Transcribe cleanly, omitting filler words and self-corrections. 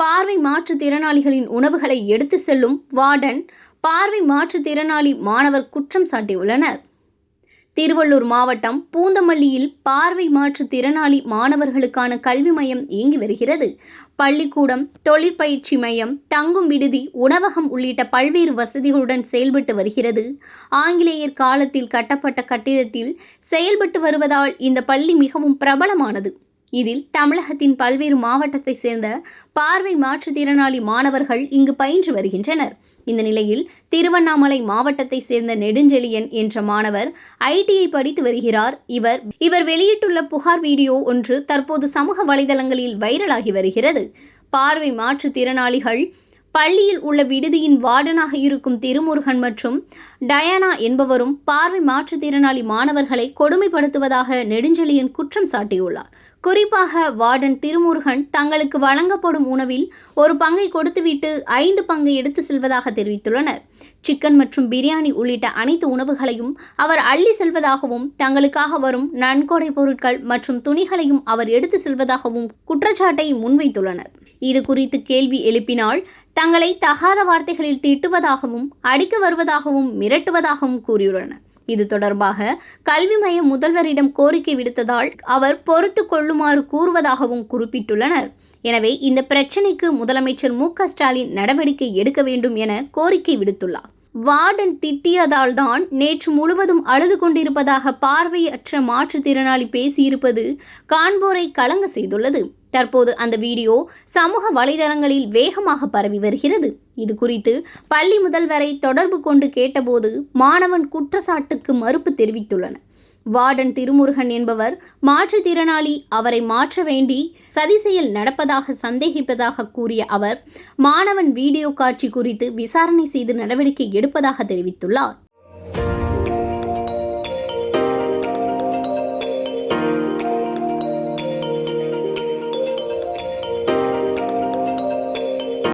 பார்வை மாற்றுத்திறனாளிகளின் உணவுகளை எடுத்து செல்லும் வார்டன், பார்வை மாற்றுத்திறனாளி மாணவர் குற்றம் சாட்டியுள்ளனர். திருவள்ளூர் மாவட்டம் பூந்தமல்லியில் பார்வை மாற்றுத்திறனாளி மாணவர்களுக்கான கல்வி மையம் இயங்கி வருகிறது. பள்ளிக்கூடம், தொழிற்பயிற்சி மையம், தங்கும் விடுதி, உணவகம் உள்ளிட்ட பல்வேறு வசதிகளுடன் செயல்பட்டு வருகிறது. ஆங்கிலேயர் காலத்தில் கட்டப்பட்ட கட்டிடத்தில் செயல்பட்டு வருவதால் இந்த பள்ளி மிகவும் பிரபலமானது. இதில் தமிழகத்தின் பல்வேறு மாவட்டத்தை சேர்ந்த பார்வை மாற்றுத்திறனாளி மாணவர்கள் இங்கு பயின்று வருகின்றனர். இந்த நிலையில் திருவண்ணாமலை மாவட்டத்தை சேர்ந்த நெடுஞ்செழியன் என்ற மாணவர் ஐடிஐ படித்து வருகிறார். இவர் வெளியிட்டுள்ள புகார் வீடியோ ஒன்று தற்போது சமூக வலைதளங்களில் வைரலாகி வருகிறது. பார்வை மாற்றுத்திறனாளிகள் பள்ளியில் உள்ள விடுதியின் வார்டனாக இருக்கும் திருமுருகன் மற்றும் டயானா என்பவரும் பார்வை மாற்றுத்திறனாளி மாணவர்களை கொடுமைப்படுத்துவதாக நெடுஞ்செழியன் குற்றம் சாட்டியுள்ளார். குறிப்பாக வார்டன் திருமுருகன் தங்களுக்கு வழங்கப்படும் உணவில் ஒரு பங்கை கொடுத்துவிட்டு 5 பங்கை எடுத்து செல்வதாக தெரிவித்துள்ளனர். சிக்கன் மற்றும் பிரியாணி உள்ளிட்ட அனைத்து உணவுகளையும் அவர் அள்ளி செல்வதாகவும், தங்களுக்காக வரும் நன்கொடை பொருட்கள் மற்றும் துணிகளையும் அவர் எடுத்து செல்வதாகவும் குற்றச்சாட்டை முன்வைத்துள்ளனர். இது குறித்து கேள்வி எழுப்பினால் தங்களை தகாத வார்த்தைகளில் திட்டுவதாகவும், அடிக்க வருவதாகவும், மிரட்டுவதாகவும் கூறியுள்ளனர். இது தொடர்பாக கல்வி மைய முதல்வரிடம் கோரிக்கை விடுத்ததால் அவர் பொறுத்து கொள்ளுமாறு கூறுவதாகவும் குறிப்பிட்டுள்ளனர். எனவே இந்த பிரச்சினைக்கு முதலமைச்சர் மு.க.ஸ்டாலின் நடவடிக்கை எடுக்க வேண்டும் என கோரிக்கை விடுத்துள்ளார். வார்டன் திட்டியதால் தான் நேற்று முழுவதும் அழுது கொண்டிருப்பதாக பார்வையற்ற மாற்றுத்திறனாளி பேசியிருப்பது காண்போரை கலங்க செய்துள்ளது. தற்போது அந்த வீடியோ சமூக வலைதளங்களில் வேகமாக பரவி வருகிறது. இது குறித்து பள்ளி முதல்வரை தொடர்பு கொண்டு கேட்டபோது மாணவன் குற்றச்சாட்டுக்கு மறுப்பு தெரிவித்துள்ளனர். வார்டன் திருமுருகன் என்பவர் மாற்றுத்திறனாளி, அவரை மாற்ற வேண்டி சதி செயல் நடப்பதாக சந்தேகிப்பதாக கூறிய அவர் மாணவன் வீடியோ காட்சி குறித்து விசாரணை செய்து நடவடிக்கை எடுப்பதாக தெரிவித்துள்ளார்.